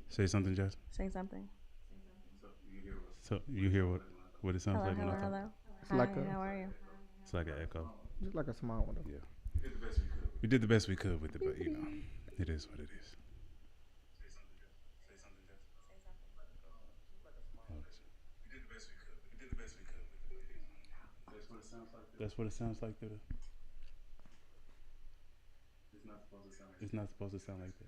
Say something, Jess. Say something. So you hear what it sounds Hello, like when hello, I talk? hello. It's Hi, like a, how are you? It's like an echo. just like a small one. Yeah. We did the best we could with it, but you know, it is what it is. That's what it sounds like through the. It's not supposed to sound like that.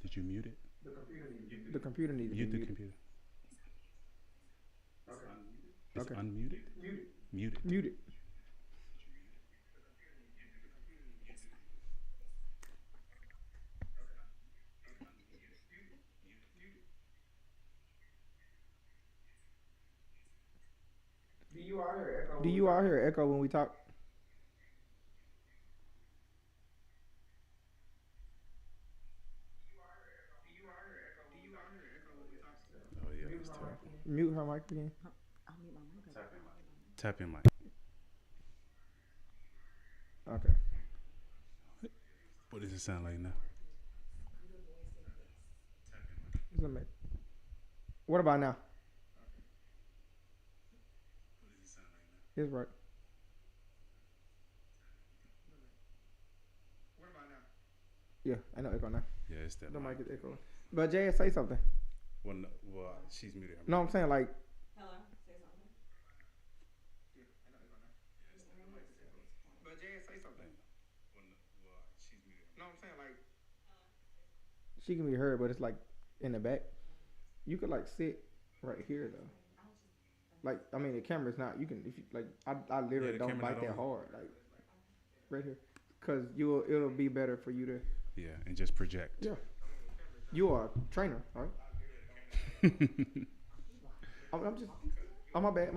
Did you mute it? The computer needs to be Mute the muted. computer. It's Okay. unmuted. Mute it. Muted. Do you all hear echo when we talk? Oh yeah, that's terrible. Mute her mic again. I'll mute my mic. Tap your mic. Okay. What does it sound like now? It's a mic. What about now? It's right. Yeah, I know echo now. Yeah, it's that. The mic is echoing. But Jay, say something. Well, no, she's muted. No, I'm saying like. Hello, say something. But Jay, say something. No, I'm saying like. She can be heard, but it's like in the back. You could like sit right here though. Like I mean, the camera's not. You can if you like. I literally the don't camera bite not that on. hard. Like right here, cause it'll be better for you to. Yeah, and just project. Yeah. You are a trainer, right? I'm just. Oh my bad.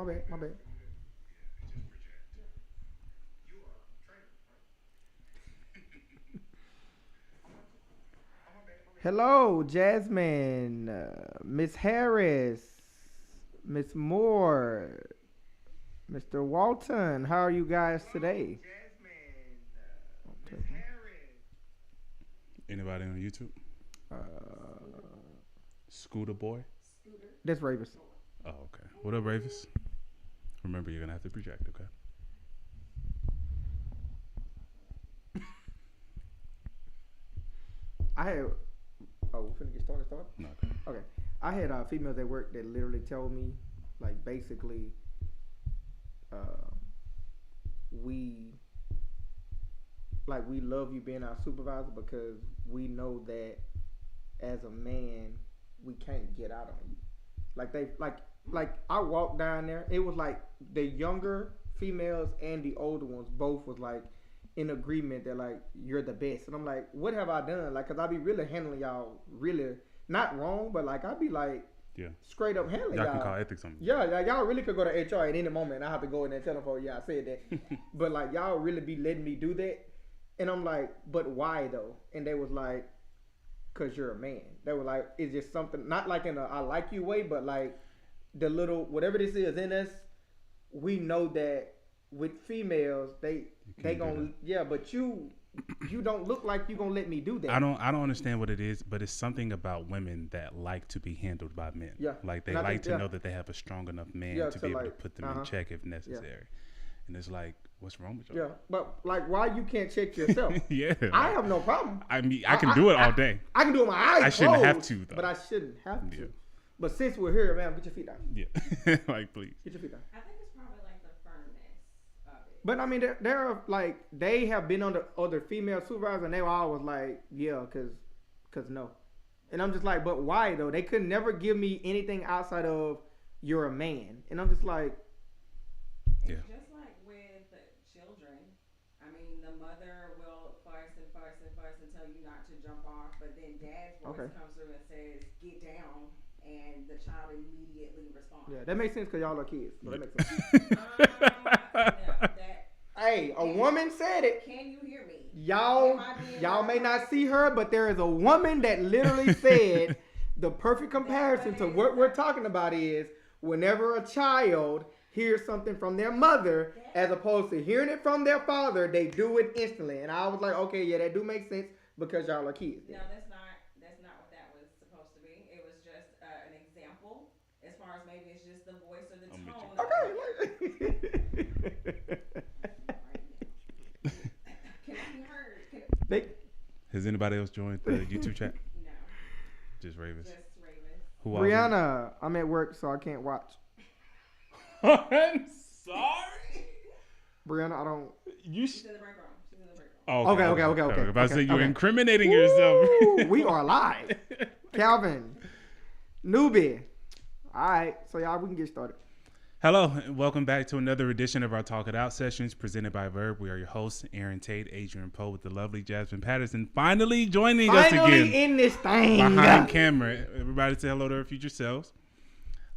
Hello, Jasmine, Miss Harris, Miss Moore, Mr. Walton. How are you guys today? Anybody on YouTube? Uh, Scooter Boy. that's Ravis. Oh, okay. What up, Ravis? Remember, you're gonna have to project, okay? I had. Oh, we finna get started. No. Okay. I had females at work that literally told me, like, basically, we love you being our supervisor because we know that as a man we can't get out on you. Like like I walked down there. It was like the younger females and the older ones both was like in agreement that like you're the best. And I'm like, what have I done? Like, cause I be really handling y'all really not wrong, but like I be like straight up handling y'all. Y'all can call ethics on me. Yeah, y'all really could go to HR at any moment and I have to go in there and tell them, oh yeah, I said that. But like y'all really be letting me do that. And I'm like, but why though? And they was like, cause you're a man. They were like, it's just something, not like in a I like you way, but like the little, whatever this is in us, we know that with females, they gonna, yeah, but you don't look like you gonna let me do that. I don't understand what it is, but it's something about women that like to be handled by men. Yeah. Like they like to know that they have a strong enough man to be able to put them in check if necessary. And it's like, what's wrong with you? Yeah, but like, why you can't check yourself? Yeah, I have no problem. I mean, I can do it all day. I can do it with my eyes I shouldn't closed, have to, though. but I shouldn't have to. Yeah. But since we're here, man, get your feet down. Yeah, like please. Get your feet down. I think it's probably like the firmness of it. But I mean, they're like they have been under other female supervisors, and they were always like, yeah, cause no. And I'm just like, but why though? They could never give me anything outside of you're a man, and I'm just like, It's just like with children. I mean, the mother will fuss and fuss and fuss and tell you not to jump off, but then dad's voice comes through and says, "Get down," and the child immediately responds. Yeah, that makes sense because y'all are kids. So that makes sense. Hey, a woman said it. Can you hear me? Y'all may not see her, but there is a woman that literally said the perfect comparison to what we're talking about is whenever a child hears something from their mother as opposed to hearing it from their father, they do it instantly. And I was like, okay, yeah, that do make sense because y'all are kids. No, that's not what that was supposed to be. It was just an example. As far as maybe it's just the voice or the tone. Can I be heard? Has anybody else joined the YouTube chat? No. Just Ravis. Who Brianna, I'm at work, so I can't watch. I'm sorry. Brianna, I don't. She's in the break room. Oh, okay. If I say you're incriminating yourself. We are live. Calvin, newbie. All right, so y'all, we can get started. Hello, and welcome back to another edition of our Talk It Out sessions presented by V.E.R.B. We are your hosts, Aaron Tate, Adrian Poe, with the lovely Jasmine Patterson finally joining us again. Finally in this thing. Behind camera. Everybody say hello to our future selves.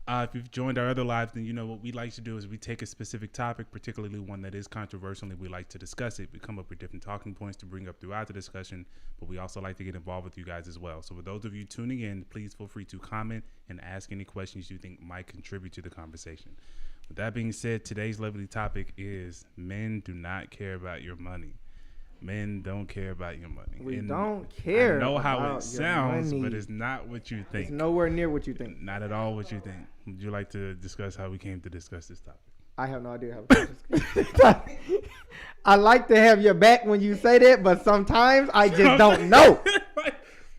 If you've joined our other lives, then you know what we like to do is we take a specific topic, particularly one that is controversial, and we like to discuss it. We come up with different talking points to bring up throughout the discussion, but we also like to get involved with you guys as well. So for those of you tuning in, please feel free to comment and ask any questions you think might contribute to the conversation. With that being said, today's lovely topic is men do not care about your money. Men don't care about your money. We don't care. I know how it sounds, but it's not what you think. It's nowhere near what you think. Not at all what you think. Would you like to discuss how we came to discuss this topic? I have no idea how to discuss this. I like to have your back when you say that, but sometimes I just don't know.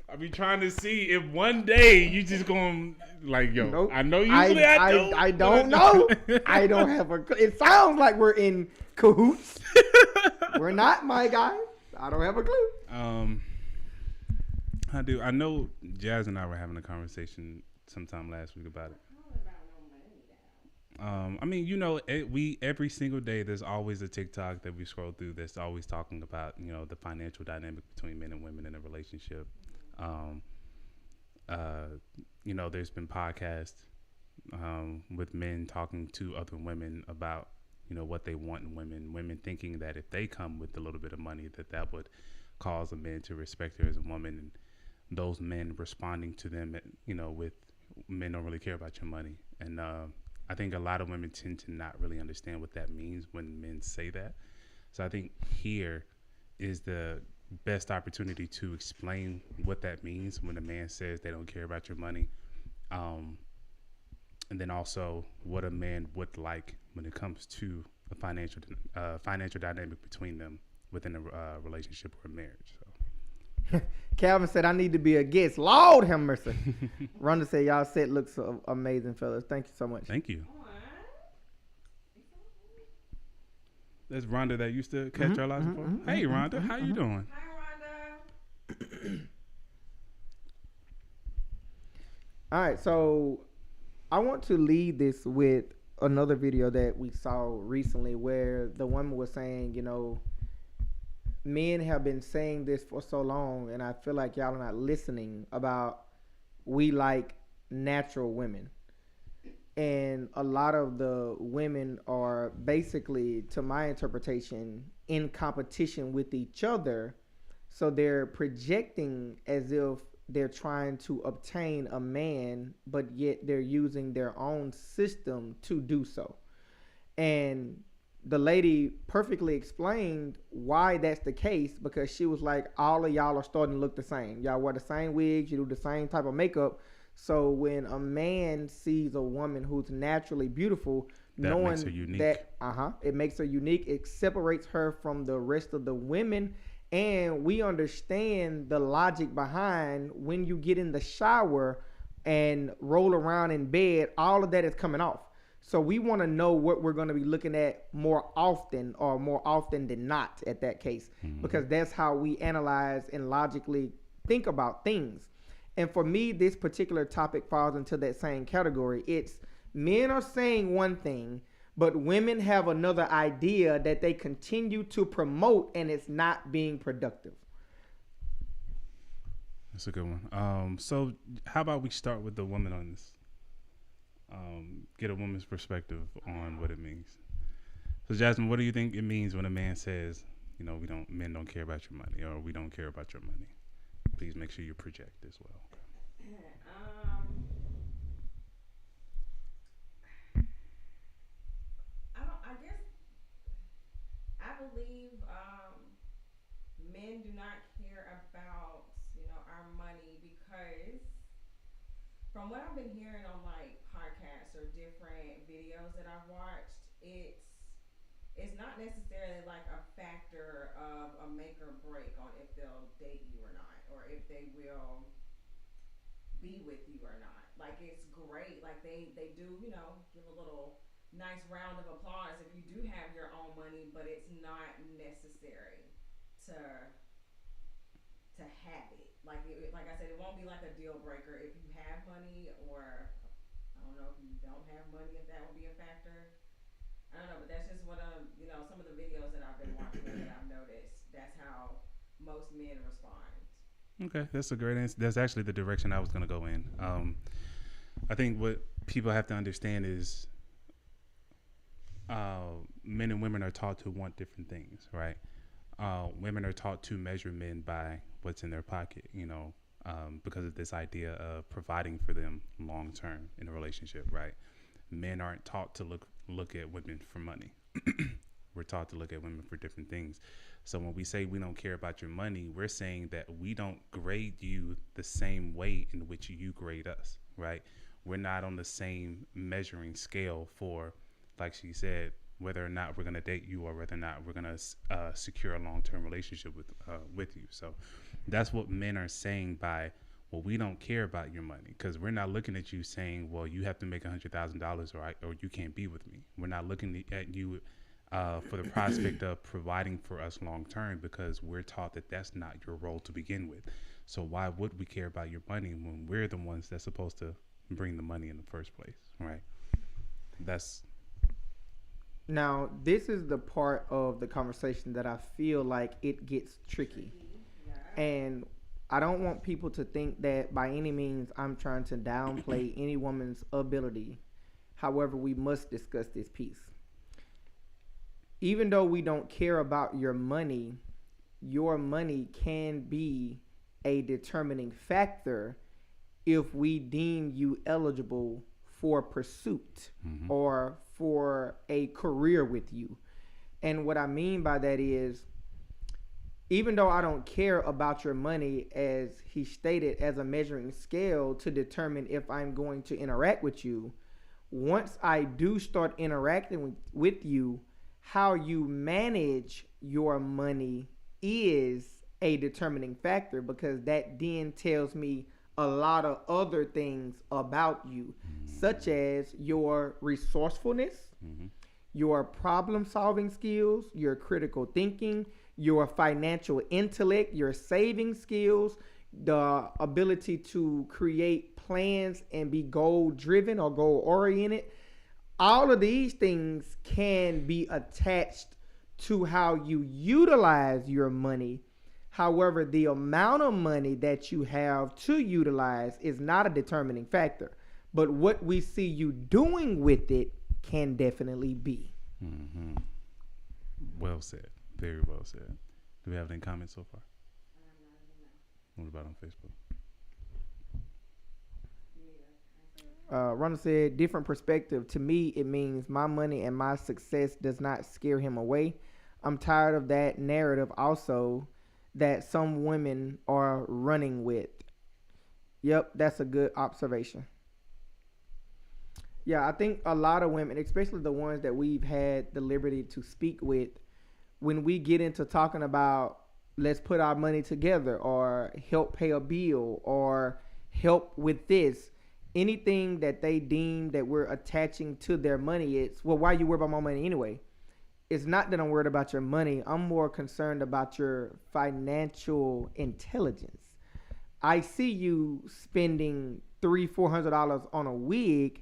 I be trying to see if one day you just going like, yo, nope. I know usually I don't know. I don't have a clue. It sounds like we're in cahoots. We're not, my guy. I don't have a clue. I know Jazz and I were having a conversation sometime last week about it. I mean, you know, every single day there's always a TikTok that we scroll through that's always talking about, you know, the financial dynamic between men and women in a relationship. You know, there's been podcasts with men talking to other women about, you know, what they want in women thinking that if they come with a little bit of money, that would cause a man to respect her as a woman, and those men responding to them, you know, with men don't really care about your money. And I think a lot of women tend to not really understand what that means when men say that. So I think here is the best opportunity to explain what that means when a man says they don't care about your money. And then also what a man would like when it comes to a financial dynamic between them within a relationship or a marriage. So. Calvin said, I need to be a guest. Lord have mercy. Rhonda said, y'all set looks amazing, fellas. Thank you so much. Thank you. That's Rhonda that used to catch our lives before. Hey, Rhonda, how you doing? Hi, Rhonda. All right, so I want to lead this with another video that we saw recently where the woman was saying, you know, men have been saying this for so long, and I feel like y'all are not listening about we like natural women. And a lot of the women are basically, to my interpretation, in competition with each other. So they're projecting as if they're trying to obtain a man, but yet they're using their own system to do so. And the lady perfectly explained why that's the case, because she was like, all of y'all are starting to look the same. Y'all wear the same wigs, you do the same type of makeup. So when a man sees a woman who's naturally beautiful, that knowing makes her unique. That it makes her unique, it separates her from the rest of the women. And we understand the logic behind when you get in the shower and roll around in bed, all of that is coming off. So we want to know what we're going to be looking at more often, or more often than not at that case, because that's how we analyze and logically think about things. And for me, this particular topic falls into that same category. It's men are saying one thing, But women have another idea that they continue to promote, and it's not being productive. That's a good one. So how about we start with the woman on this? Get a woman's perspective on what it means. So Jasmine, what do you think it means when a man says, you know, men don't care about your money, or we don't care about your money? Please make sure you project as well. I guess I believe men do not care about our money because from what I've been hearing on like podcasts or different videos that I've watched, it's not necessarily like a factor of a make or break on if they'll date you or not, or if they will be with you or not. Like it's great. Like they do, give a little nice round of applause if you do have your own money, but it's not necessary to have it. Like I said, it won't be like a deal breaker if you have money, or I don't know if you don't have money, if that would be a factor. I don't know, but that's just what some of the videos that I've been watching that I've noticed. That's how most men respond. Okay, that's a great answer. That's actually the direction I was going to go in. I think what people have to understand is men and women are taught to want different things, right? Women are taught to measure men by what's in their pocket, because of this idea of providing for them long term in a relationship, right? Men aren't taught to look at women for money. We're taught to look at women for different things. So when we say we don't care about your money, we're saying that we don't grade you the same way in which you grade us, right? We're not on the same measuring scale for, like she said, whether or not we're going to date you or whether or not we're going to secure a long-term relationship with you. So that's what men are saying by, well, we don't care about your money, because we're not looking at you saying, well, you have to make $100,000 or you can't be with me. We're not looking at you for the prospect of providing for us long term, because we're taught that that's not your role to begin with. So why would we care about your money when we're the ones that's supposed to bring the money in the first place, right? Now, this is the part of the conversation that I feel like it gets tricky. And I don't want people to think that by any means I'm trying to downplay any woman's ability. However, we must discuss this piece. Even though we don't care about your money can be a determining factor if we deem you eligible for pursuit or for a career with you. And what I mean by that is, even though I don't care about your money, as he stated, as a measuring scale to determine if I'm going to interact with you, once I do start interacting with you, how you manage your money is a determining factor, because that then tells me a lot of other things about you, such as your resourcefulness, your problem solving skills, your critical thinking, your financial intellect, your saving skills, the ability to create plans and be goal driven or goal oriented. All of these things can be attached to how you utilize your money. However, the amount of money that you have to utilize is not a determining factor. But what we see you doing with it can definitely be. Mm-hmm. Well said. Very well said. Do we have any comments so far? What about on Facebook? Ronald said, different perspective. To me, it means my money and my success does not scare him away. I'm tired of that narrative also that some women are running with. Yep, that's a good observation. Yeah, I think a lot of women, especially the ones that we've had the liberty to speak with, when we get into talking about let's put our money together or help pay a bill or help with this, anything that they deem that we're attaching to their money, it's, well, why are you worried about my money anyway? It's not that I'm worried about your money. I'm more concerned about your financial intelligence. I see you spending $300-$400 on a wig,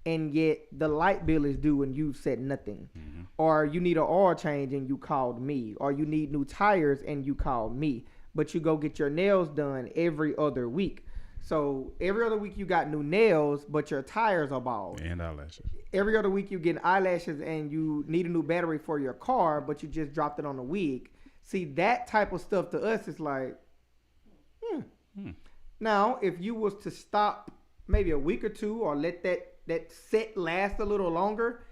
and yet the light bill is due and you said nothing. Mm-hmm. Or you need an oil change and you called me. Or you need new tires and you called me. But you go get your nails done every other week. So every other week you got new nails, but your tires are bald. And eyelashes. Every other week you get eyelashes and you need a new battery for your car, but you just dropped it on a wig. See, that type of stuff to us is like, Now, if you was to stop maybe a week or two or let that set last a little longer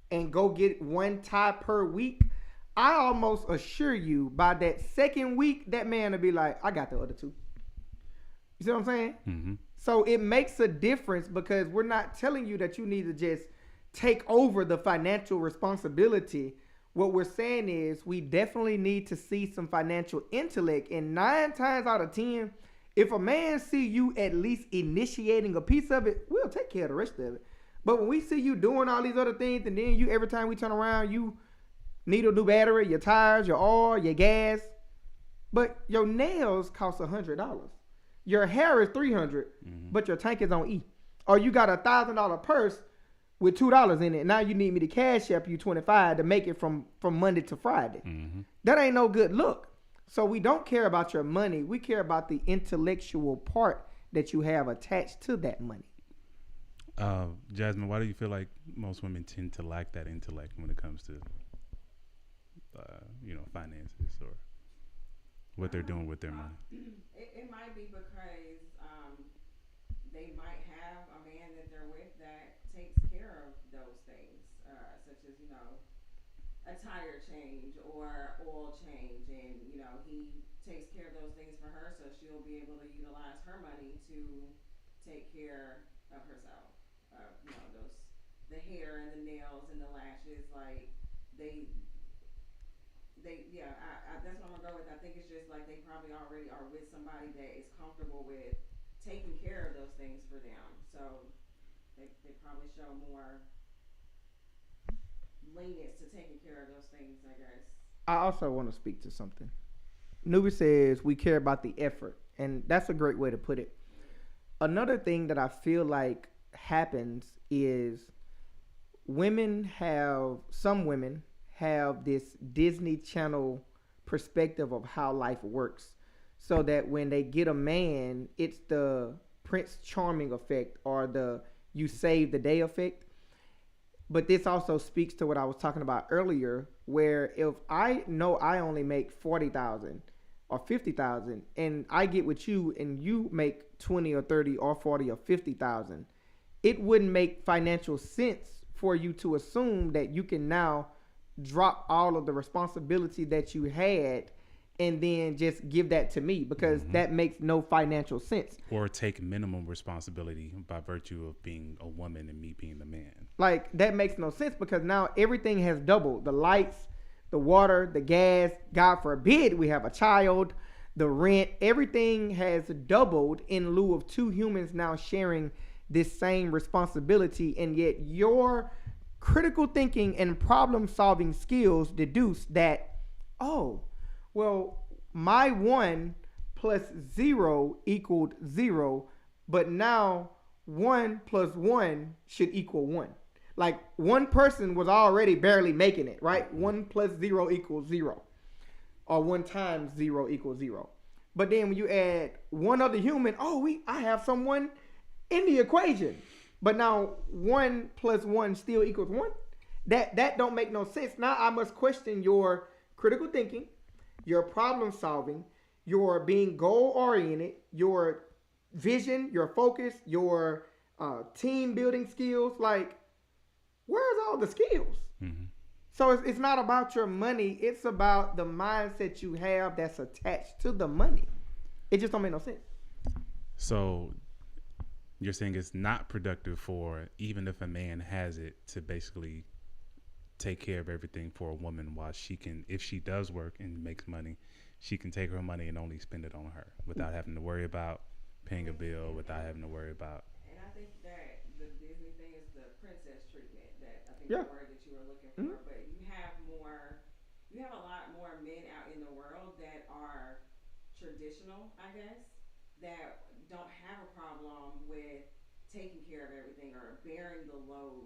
and go get one tie per week, I almost assure you by that second week, that man will be like, I got the other two. You see what I'm saying? Mm-hmm. So it makes a difference because we're not telling you that you need to just take over the financial responsibility. What we're saying is we definitely need to see some financial intellect. And 9 times out of 10, if a man see you at least initiating a piece of it, we'll take care of the rest of it. But when we see you doing all these other things, and then you every time we turn around, you need a new battery, your tires, your oil, your gas, but your nails cost $100. Your hair is $300, but your tank is on E. Or you got $1,000 purse with $2 in it. Now you need me to cash up you $25 to make it from Monday to Friday. Mm-hmm. That ain't no good look. So we don't care about your money. We care about the intellectual part that you have attached to that money. Jasmine, why do you feel like most women tend to lack that intellect when it comes to, finances or what they're doing with their money? It might be because they might have a man that they're with that takes care of those things, such as a tire change or oil change, and he takes care of those things for her, so she'll be able to utilize her money to take care of herself. Those the hair and the nails and the lashes, like they that's what I'm gonna go with. I think it's just like they probably already are with somebody that is comfortable with taking care of those things for them, so they probably show more lenience to taking care of those things, I guess. I also want to speak to something. Nubi says we care about the effort, and that's a great way to put it. Another thing that I feel like happens is some women have this Disney Channel perspective of how life works, so that when they get a man, it's the Prince Charming effect or the you save the day effect. But this also speaks to what I was talking about earlier, where if I know I only make 40,000 or 50,000, and I get with you and you make 20 or 30 or 40 or 50,000, it wouldn't make financial sense for you to assume that you can now drop all of the responsibility that you had and then just give that to me, because that makes no financial sense. Or take minimum responsibility by virtue of being a woman and me being the man. Like, that makes no sense, because now everything has doubled. The lights, the water, the gas, God forbid we have a child, the rent, everything has doubled in lieu of 2 humans now sharing this same responsibility. And yet your critical thinking and problem solving skills deduce that, oh, well, my 1 plus 0 equaled 0, but now 1 plus 1 should equal 1. Like, one person was already barely making it, right? 1 plus 0 equals 0. Or 1 times 0 equals 0. But then when you add one other human, I have someone in the equation. But now 1 plus 1 still equals 1. That don't make no sense. Now I must question your critical thinking, your problem solving, your being goal oriented, your vision, your focus, your team building skills. Like, where's all the skills? Mm-hmm. So it's not about your money. It's about the mindset you have that's attached to the money. It just don't make no sense. So you're saying it's not productive for, even if a man has it, to basically take care of everything for a woman, while she can, if she does work and makes money, she can take her money and only spend it on her without having to worry about paying a bill, without having to worry about. And I think that the Disney thing is the princess treatment, that I think Yeah. the word that you were looking for. But you have a lot more men out in the world that are traditional, I guess, that don't have a problem with taking care of everything or bearing the load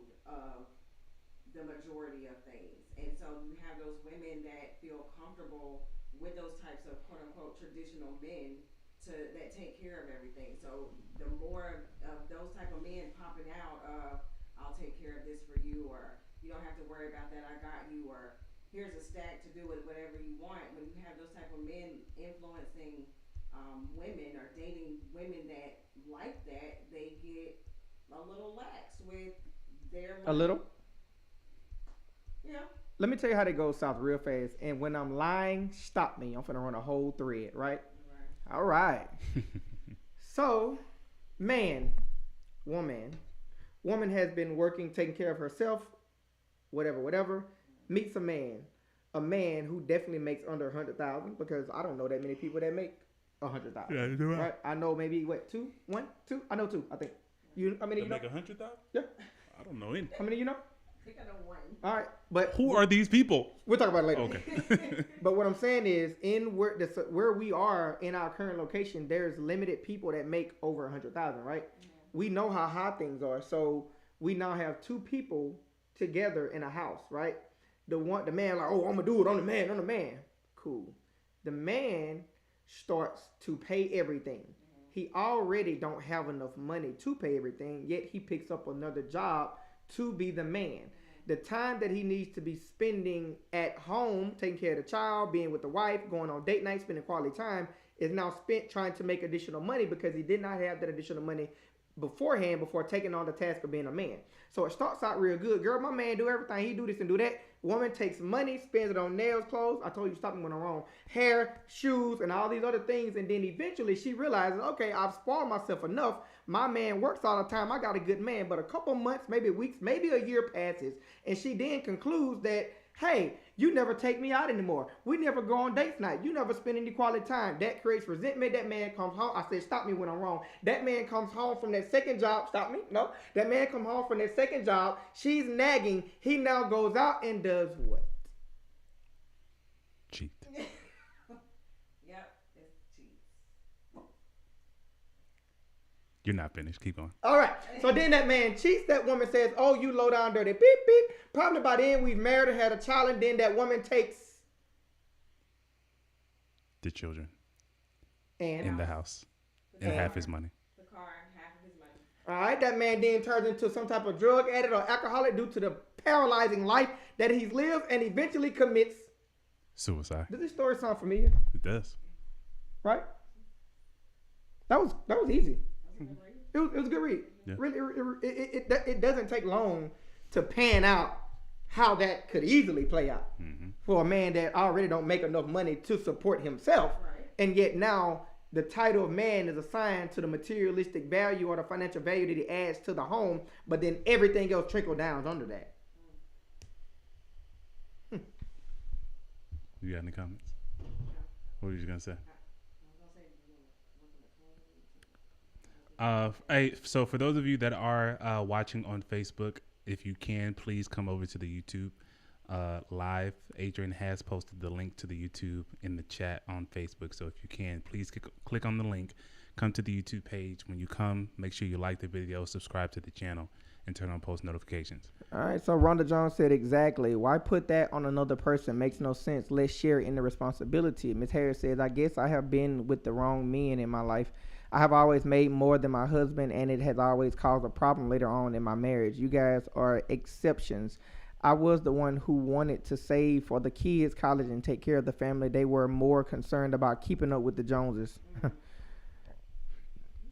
the majority of things. And so you have those women that feel comfortable with those types of quote unquote traditional men to that take care of everything. So the more of those type of men popping out of I'll take care of this for you, or you don't have to worry about that, I got you, or here's a stack to do with whatever you want. When you have those type of men influencing women or dating women that like that, they get a little lax with their A money. little. Yeah. Let me tell you how they go south real fast. And when I'm lying, stop me. I'm finna run a whole thread, right? Right. All right. So, man, woman, woman has been working, taking care of herself, whatever. Meets a man who definitely makes under 100,000 because I don't know that many people that make 100,000. Yeah, you do Right? I know maybe what two, one, two. I know two. I think. You? How many To you know? make 100,000? Yeah. I don't know any. How many you know? I think I know one. All right, but Who are these people? we'll talk about it later. Okay. But what I'm saying is, in where we are in our current location, there's limited people that make over 100,000. Right? We know how high things are, so we now have two people together in a house. Right? The man like, oh, I'm gonna do it. I'm the man. Cool. The man starts to pay everything. He already don't have enough money to pay everything, yet he picks up another job to be the man. The time that he needs to be spending at home, taking care of the child, being with the wife, going on date night, spending quality time, is now spent trying to make additional money because he did not have that additional money beforehand before taking on the task of being a man. So it starts out real good. Girl, my man do everything. He do this and do that. Woman takes money, spends it on nails, clothes. I told you stop me when I'm wrong. Hair, shoes, and all these other things. And then eventually she realizes, okay, I've spoiled myself enough. My man works all the time. I got a good man. But a couple months, maybe weeks, maybe a year passes. And she then concludes that, hey, you never take me out anymore. We never go on dates night. You never spend any quality time. That creates resentment. That man comes home. I said, stop me when I'm wrong. That man comes home from that second job. Stop me. No. That man comes home from that second job. She's nagging. He now goes out and does what? Cheat. Yep, it's cheap. You're not finished. Keep going. All right. So then that man cheats. That woman says, oh, you low down dirty. Beep, beep. Probably by then we've married or had a child. And then that woman takes. The children And. in the house The and car, half his money. The car and half of his money. All right. That man then turns into some type of drug addict or alcoholic due to the paralyzing life that he's lived and eventually commits. Suicide. Does this story sound familiar? It does. Right? That was easy. That's a good read. It was a good read. Yeah. Really, it doesn't take long to pan out how that could easily play out for a man that already don't make enough money to support himself, Right. and yet now the title of man is assigned to the materialistic value or the financial value that he adds to the home, but then everything else trickle down under that. You got any comments? What were you gonna say? I was gonna say, you wanna look in the Hey, so for those of you that are watching on Facebook, if you can, please come over to the YouTube live. Adrian has posted the link to the YouTube in the chat on Facebook. So if you can, please click on the link, come to the YouTube page. When you come, make sure you like the video, subscribe to the channel, and turn on post notifications. All right, so Rhonda Jones said exactly. Why put that on another person? Makes no sense. Let's share in the responsibility. Ms. Harris says, I guess I have been with the wrong men in my life. I have always made more than my husband, and it has always caused a problem later on in my marriage. You guys are exceptions. I was the one who wanted to save for the kids' college and take care of the family. They were more concerned about keeping up with the Joneses.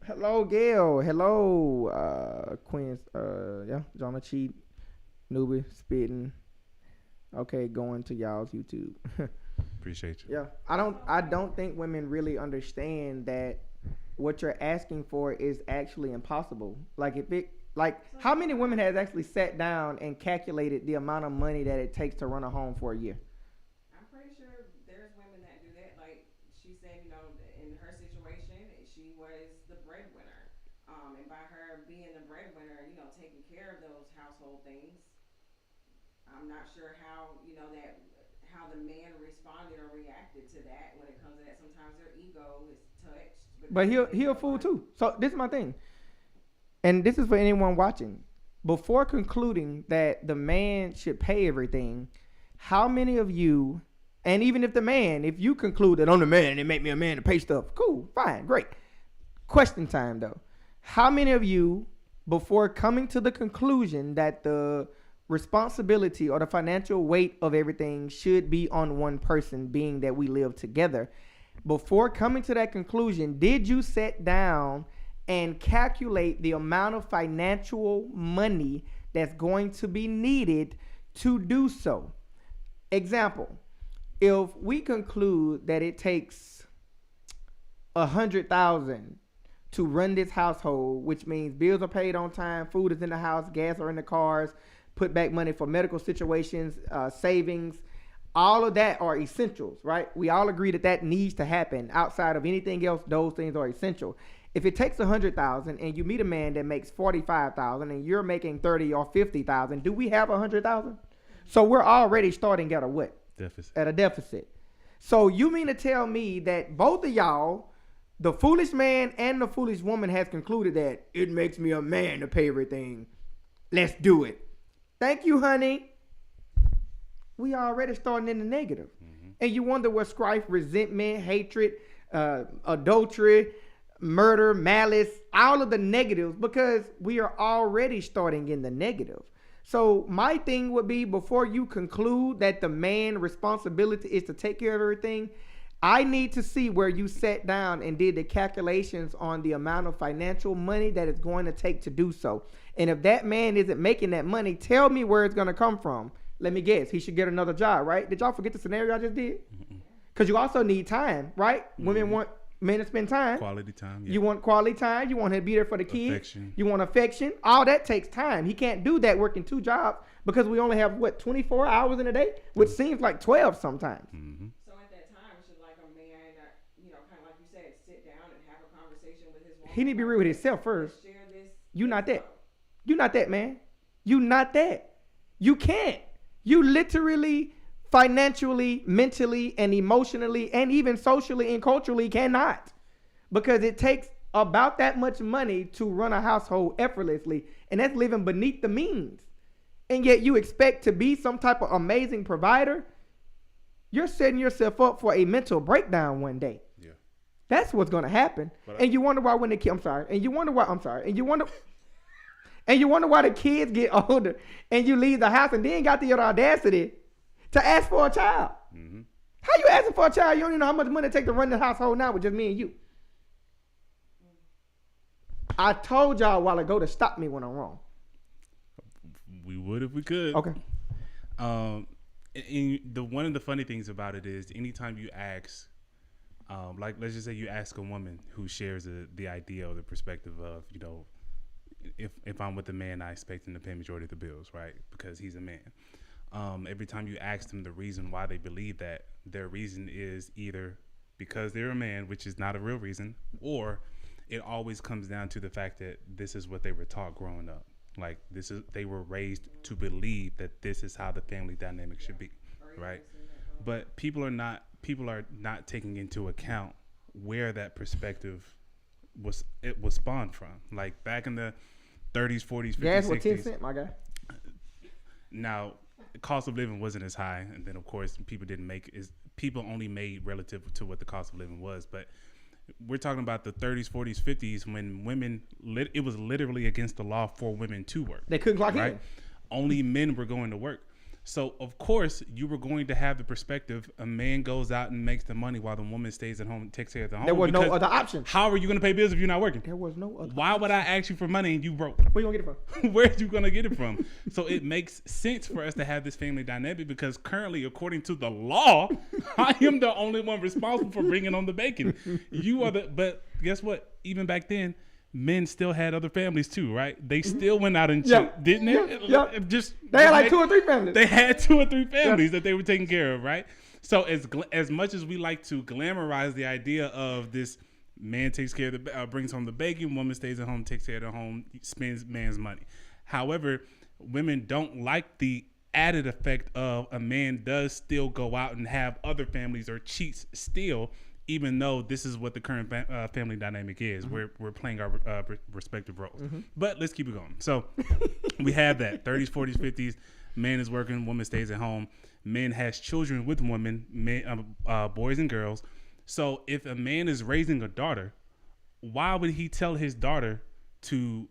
Hello, Gail. Hello, Queen. Yeah, Jonah Cheat, Newbie, Spitting. Okay, going to y'all's YouTube. Appreciate you. Yeah, I don't think women really understand that what you're asking for is actually impossible. How many women has actually sat down and calculated the amount of money that it takes to run a home for a year? I'm pretty sure there's women that do that. Like she said, in her situation, she was the breadwinner. And by her being the breadwinner, taking care of those household things, I'm not sure how, how the man responded or reacted to that when it comes to that. Sometimes their ego is touched. But he a fool too. So this is my thing, and this is for anyone watching. before concluding that the man should pay everything, how many of you, and even if the man, if you conclude that I'm the man and it make me a man to pay stuff, cool, fine, great. Question time though. How many of you, before coming to the conclusion that the responsibility or the financial weight of everything should be on one person, being that we live together, before coming to that conclusion, did you sit down and calculate the amount of financial money that's going to be needed to do so? Example, if we conclude that it takes 100,000 to run this household, which means bills are paid on time, food is in the house, gas are in the cars, put back money for medical situations, savings, all of that are essentials, right? We all agree that that needs to happen. Outside of anything else, those things are essential. If it takes 100,000 and you meet a man that makes 45,000 and you're making 30 or 50,000, do we have 100,000? So we're already starting at a what? Deficit. At a deficit. So you mean to tell me that both of y'all, the foolish man and the foolish woman, has concluded that it makes me a man to pay everything. Let's do it. Thank you, honey. We already starting in the negative. Mm-hmm. And you wonder what strife, resentment, hatred, adultery, murder, malice, all of the negatives, because we are already starting in the negative. So my thing would be, before you conclude that the man's responsibility is to take care of everything, I need to see where you sat down and did the calculations on the amount of financial money that it's going to take to do so. And if that man isn't making that money, tell me where it's going to come from. Let me guess. He should get another job, right? Did y'all forget the scenario I just did? Because you also need time, right? Mm-hmm. Women want men to spend time. Quality time. Yeah. You want quality time. You want him to be there for the kids. Affection. You want affection. All that takes time. He can't do that working 2 jobs because we only have, 24 hours in a day, which seems like 12 sometimes. Mm-hmm. So at that time, should like a man, kind of like you said, sit down and have a conversation with his woman? He need to be real with himself first. Share this. You not that. You not that, man. You not that. You can't. You literally, financially, mentally, and emotionally, and even socially and culturally cannot. Because it takes about that much money to run a household effortlessly, and that's living beneath the means. And yet you expect to be some type of amazing provider. You're setting yourself up for a mental breakdown one day. Yeah. That's what's going to happen. And you wonder why when the kids, and you wonder why the kids get older and you leave the house and then got the audacity to ask for a child. Mm-hmm. How you asking for a child? You don't even know how much money it takes to run the household now with just me and you. I told y'all a while ago to stop me when I'm wrong. We would if we could. Okay. One of the funny things about it is, anytime you ask, like let's just say you ask a woman who shares the idea or the perspective of, if I'm with a man, I expect him to pay majority of the bills, right? Because he's a man. Every time you ask them the reason why they believe that, their reason is either because they're a man, which is not a real reason, or it always comes down to the fact that this is what they were taught growing up. Like they were raised to believe that this is how the family dynamic should be, right? But people are not taking into account where that perspective was spawned from. Like back in the 30s, 40s, 50s, Gas 60s. was 10 cents, my guy. Now, the cost of living wasn't as high, and then of course people only made relative to what the cost of living was. But we're talking about the 30s, 40s, 50s when women, it was literally against the law for women to work. They couldn't clock in. Only men were going to work. So, of course, you were going to have the perspective, a man goes out and makes the money while the woman stays at home and takes care of the home. There was no other option. How are you going to pay bills if you're not working? There was no other Why would I ask you for money and you broke? Where you going to get it from? Where are you going to get it from? So it makes sense for us to have this family dynamic because currently, according to the law, I am the only one responsible for bringing on the bacon. But guess what? Even back then, men still had other families too, right? They still went out and didn't they? Yeah. They had like 2 or 3 families. They had 2 or 3 families that they were taking care of, right? So as much as we like to glamorize the idea of this, man takes care of brings home the bacon, woman stays at home, takes care of the home, spends man's money. However, women don't like the added effect of a man does still go out and have other families or cheats still, even though this is what the current family dynamic is. We're playing our respective roles. But let's keep it going. So we have that 30s, 40s, 50s. Man is working, woman stays at home. Men has children with women, boys and girls. So if a man is raising a daughter, why would he tell his daughter to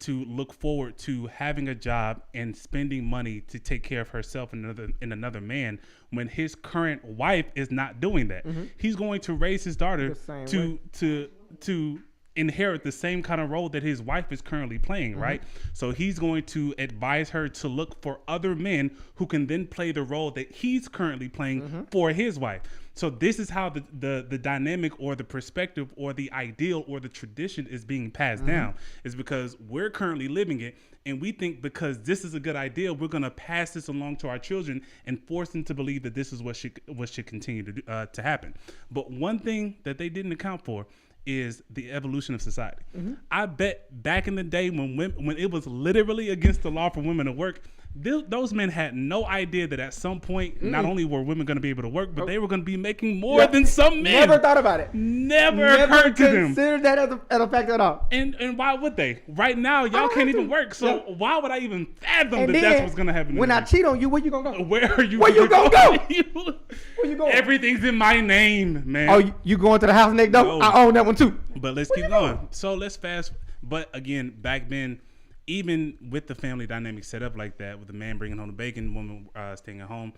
look forward to having a job and spending money to take care of herself and another man when his current wife is not doing that? He's going to raise his daughter to inherit the same kind of role that his wife is currently playing, right? So he's going to advise her to look for other men who can then play the role that he's currently playing for his wife. So this is how the dynamic or the perspective or the ideal or the tradition is being passed down, is because we're currently living it, and we think because this is a good idea, we're going to pass this along to our children and force them to believe that this is what should continue to happen. But one thing that they didn't account for is the evolution of society. I bet back in the day when it was literally against the law for women to work, those men had no idea that at some point, not only were women going to be able to work, but they were going to be making more than some men. Never thought about it. Never occurred to them. Considered that as a fact at all. And why would they? Right now, y'all can't even work. So why would I even fathom that's what's going to happen? When I cheat on you, where you going to go? Where are you? Where you going to go? Where you going? Everything's in my name, man. Oh, you going to the house next door? No. I own that one too. But let's keep going. So let's fast. But again, back then, even with the family dynamic set up like that, with the man bringing home the bacon, woman staying at home,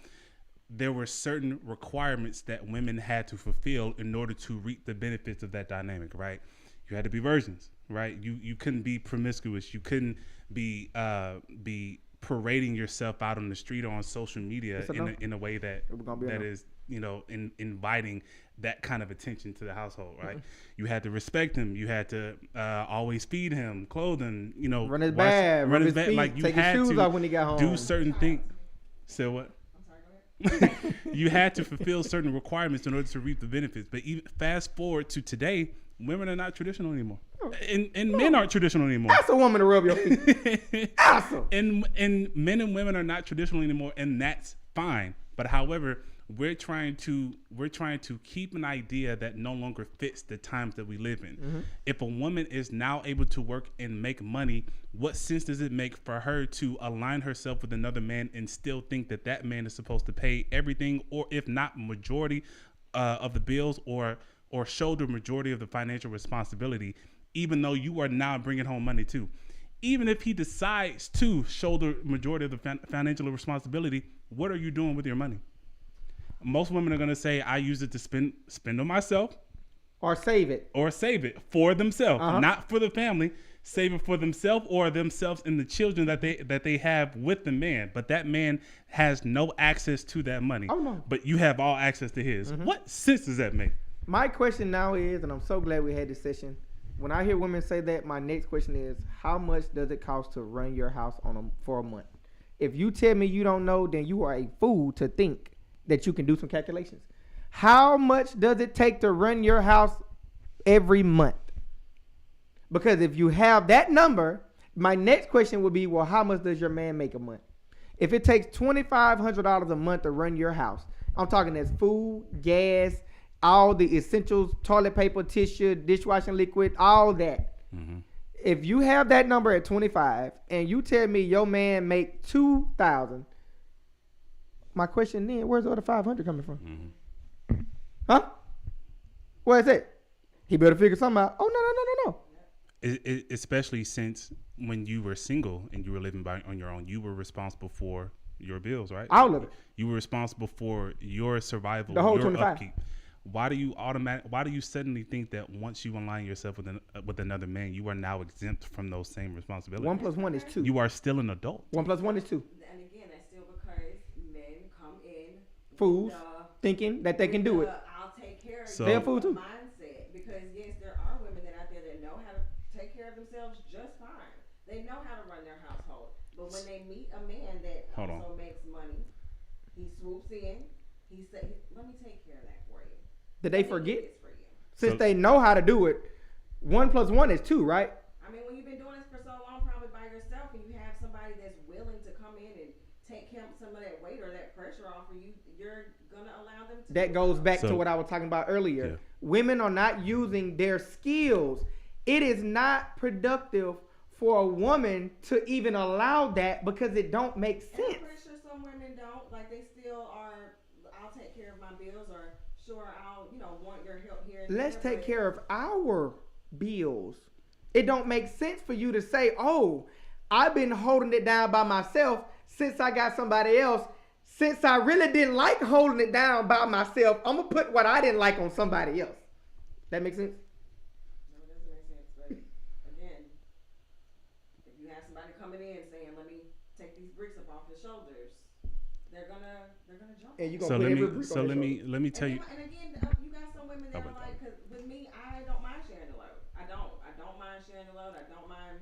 there were certain requirements that women had to fulfill in order to reap the benefits of that dynamic, right? You had to be virgins, right? You couldn't be promiscuous. You couldn't be parading yourself out on the street or on social media in a way that is, inviting that kind of attention to the household, right? You had to respect him. You had to always feed him, clothe him, run his bed, like you take had his shoes to off when he got home. Do certain things. So what? I'm sorry, go ahead. You had to fulfill certain requirements in order to reap the benefits. But even fast forward to today, women are not traditional anymore, and men aren't traditional anymore. Ask a woman to rub your feet. Ask them. And men and women are not traditional anymore, and that's fine. But however, we're trying to keep an idea that no longer fits the times that we live in. If a woman is now able to work and make money, what sense does it make for her to align herself with another man and still think that man is supposed to pay everything, or if not majority of the bills, or shoulder majority of the financial responsibility, even though you are now bringing home money too? Even if he decides to shoulder majority of the financial responsibility, what are you doing with your money? Most women are going to say, I use it to spend on myself. Or save it for themselves, not for the family. Save it for themselves or themselves and the children that they have with the man. But that man has no access to that money. Oh, no. But you have all access to his. What sense does that make? My question now is, and I'm so glad we had this session, when I hear women say that, my next question is, how much does it cost to run your house for a month? If you tell me you don't know, then you are a fool to think that you can do some calculations. How much does it take to run your house every month? Because if you have that number, my next question would be, well, how much does your man make a month? If it takes $2,500 a month to run your house, I'm talking as food, gas, all the essentials, toilet paper, tissue, dishwashing liquid, all that. If you have that number at 25 and you tell me your man make 2,000, my question then, where's the other 500 coming from? Huh? Where is it? He better figure something out. Oh, no. Especially since when you were single and you were living on your own, you were responsible for your bills, right? All of it. You were responsible for your survival, the whole your 25. upkeep. Why do you suddenly think that once you align yourself with another man, you are now exempt from those same responsibilities? 1 + 1 is 2. You are still an adult. 1 + 1 is 2. And again, that's still because men come in fools thinking that they can do it. I'll take care of So, they're fool too. mindset. Because yes, there are women that out there that know how to take care of themselves just fine. They know how to run their household. But when they meet a man that also makes money, he swoops in. He says, "Let me take care of that for you." Did they forget? Since they know how to do it, 1 + 1 is 2, right? I mean, when you've been doing this for so long, probably by yourself, and you have somebody that's willing to come in and take some of that weight or that pressure off of you, you're gonna allow them to. That goes back to what I was talking about earlier. Yeah. Women are not using their skills. It is not productive for a woman to even allow that because it don't make sense. And I'm pretty sure some women don't. Like they still are. I'll take care of my bills, or sure I'll want your help here. Let's take care of our bills. It don't make sense for you to say, "Oh, I've been holding it down by myself since I got somebody else. Since I really didn't like holding it down by myself, I'm gonna put what I didn't like on somebody else." That makes sense? No, it doesn't make sense. But again, if you have somebody coming in saying, "Let me take these bricks up off your shoulders," they're gonna jump. And you gonna put every brick on let me tell you. And again, you got some women that are like, because with me, I don't mind sharing the load. I don't mind sharing the load. I don't mind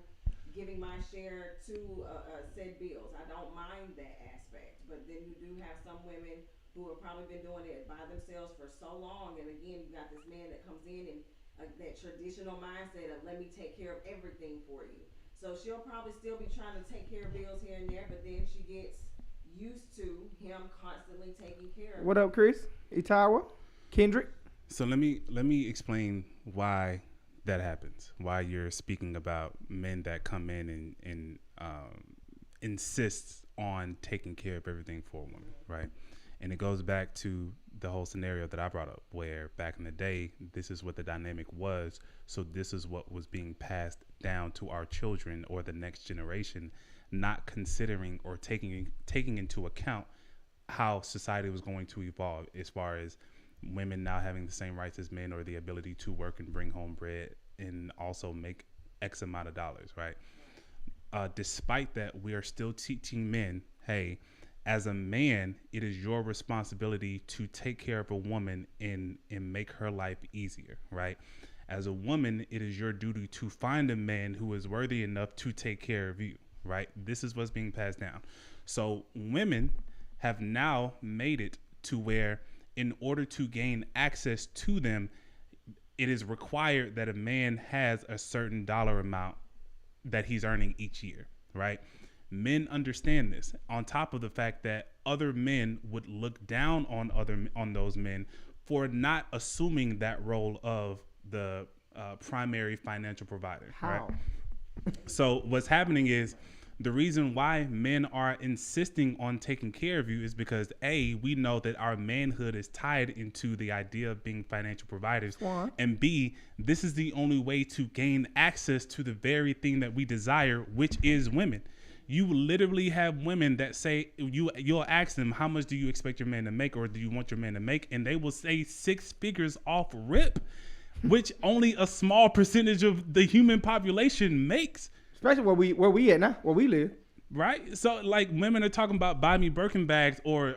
giving my share to said bills. I don't mind that aspect. But then you do have some women who have probably been doing it by themselves for so long, and again, you got this man that comes in and that traditional mindset of let me take care of everything for you. So she'll probably still be trying to take care of bills here and there, but then she gets used to him constantly taking care of. What up, Chris? Itawa? Kendrick? So let me explain why that happens. Why you're speaking about men that come in and insists on taking care of everything for a woman, right? And it goes back to the whole scenario that I brought up, where back in the day, this is what the dynamic was. So this is what was being passed down to our children or the next generation, not considering or taking into account how society was going to evolve as far as women now having the same rights as men or the ability to work and bring home bread and also make X amount of dollars, right? Despite that, we are still teaching men, hey, as a man, it is your responsibility to take care of a woman and make her life easier, right? As a woman, it is your duty to find a man who is worthy enough to take care of you, right? This is what's being passed down. So women have now made it to where in order to gain access to them, it is required that a man has a certain dollar amount that he's earning each year, right? Men understand this, on top of the fact that other men would look down on those men for not assuming that role of the primary financial provider. How? Right? So what's happening is the reason why men are insisting on taking care of you is because A, we know that our manhood is tied into the idea of being financial providers. What? And B, this is the only way to gain access to the very thing that we desire, which is women. You literally have women that say, you'll ask them, how much do you expect your man to make, or do you want your man to make? And they will say 6 figures off rip, which only a small percentage of the human population makes. Especially where we at now, where we live. Right? So like women are talking about buy me Birkin bags or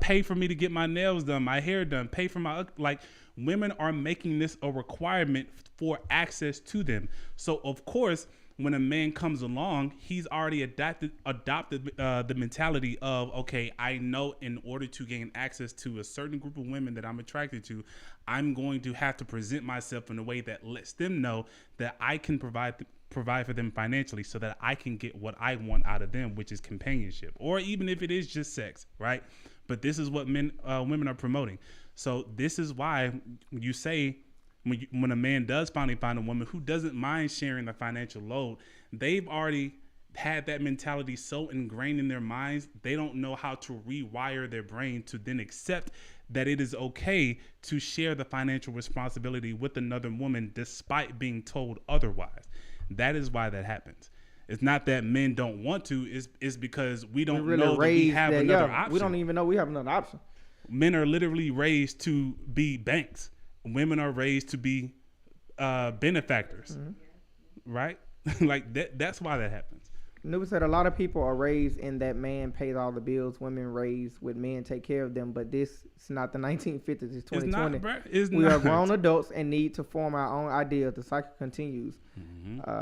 pay for me to get my nails done, my hair done, pay for my, like women are making this a requirement for access to them. So of course, when a man comes along, he's already adopted the mentality of, okay, I know in order to gain access to a certain group of women that I'm attracted to, I'm going to have to present myself in a way that lets them know that I can provide for them financially so that I can get what I want out of them, which is companionship, or even if it is just sex, right? But this is what women are promoting. So this is why you say, when a man does finally find a woman who doesn't mind sharing the financial load, they've already had that mentality so ingrained in their minds, they don't know how to rewire their brain to then accept that it is okay to share the financial responsibility with another woman despite being told otherwise. That is why that happens. It's not that men don't want to, it's because we don't really know that we have another option. We don't even know we have another option. Men are literally raised to be banks. Women are raised to be benefactors, right? Like that's why that happens. Nuba said a lot of people are raised in that man pays all the bills, women raised with men take care of them, but this is not the 1950s, it's 2020. It's not, bro. It's we not. are grown adults and need to form our own ideas. The cycle continues.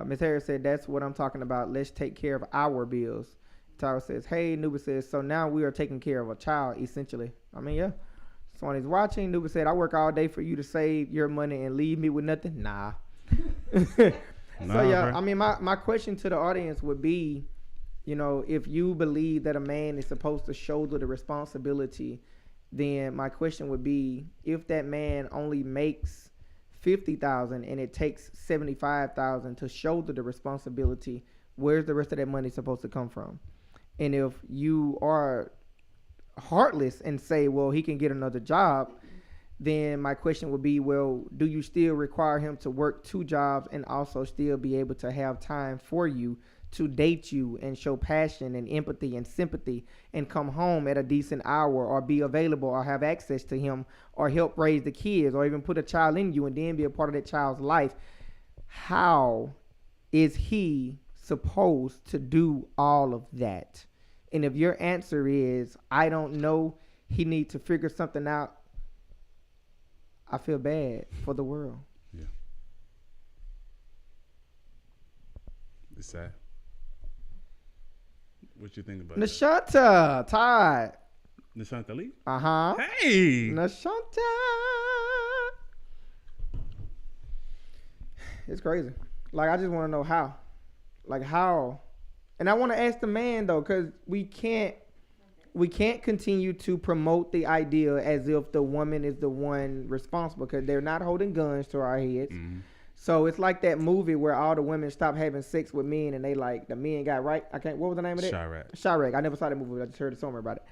Ms. Harris said, that's what I'm talking about. Let's take care of our bills. Tyler says, hey, Nuba says, so now we are taking care of a child, essentially. I mean, yeah. Someone is watching. Nuba said, I work all day for you to save your money and leave me with nothing. Nah. So, yeah, bro. I mean, my question to the audience would be, if you believe that a man is supposed to shoulder the responsibility, then my question would be, if that man only makes 50,000 and it takes 75,000 to shoulder the responsibility, where's the rest of that money supposed to come from? And if you are heartless and say, well, he can get another job, then my question would be, well, do you still require him to work 2 jobs and also still be able to have time for you, to date you and show passion and empathy and sympathy, and come home at a decent hour, or be available, or have access to him, or help raise the kids, or even put a child in you and then be a part of that child's life? How is he supposed to do all of that? And if your answer is, I don't know, he needs to figure something out, I feel bad for the world. Yeah. It's sad. What you think about Nashanta, Todd. Nashanta Lee? Uh-huh. Hey! Nashanta. It's crazy. Like, I just want to know how. Like, how? And I want to ask the man, though, because we can't continue to promote the idea as if the woman is the one responsible, because they're not holding guns to our heads. Mm-hmm. So it's like that movie where all the women stop having sex with men and they like, the men got right. What was the name of it? Chirac. I never saw that movie. I just heard a song about it.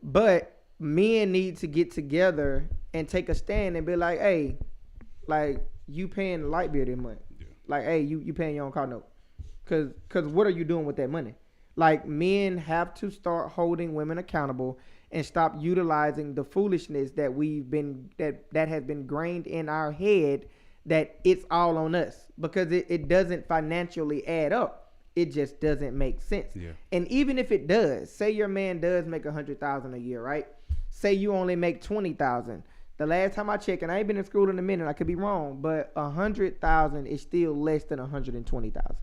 But men need to get together and take a stand and be like, hey, like, you paying the light bill this month. Yeah. Like, hey, you paying your own car note. Cause what are you doing with that money? Like, men have to start holding women accountable and stop utilizing the foolishness that that has been grained in our head, that it's all on us, because it doesn't financially add up. It just doesn't make sense. Yeah. And even if it does, say your man does make $100,000 a year, right? Say you only make $20,000. The last time I checked, and I ain't been in school in a minute, I could be wrong, but $100,000 is still less than $120,000.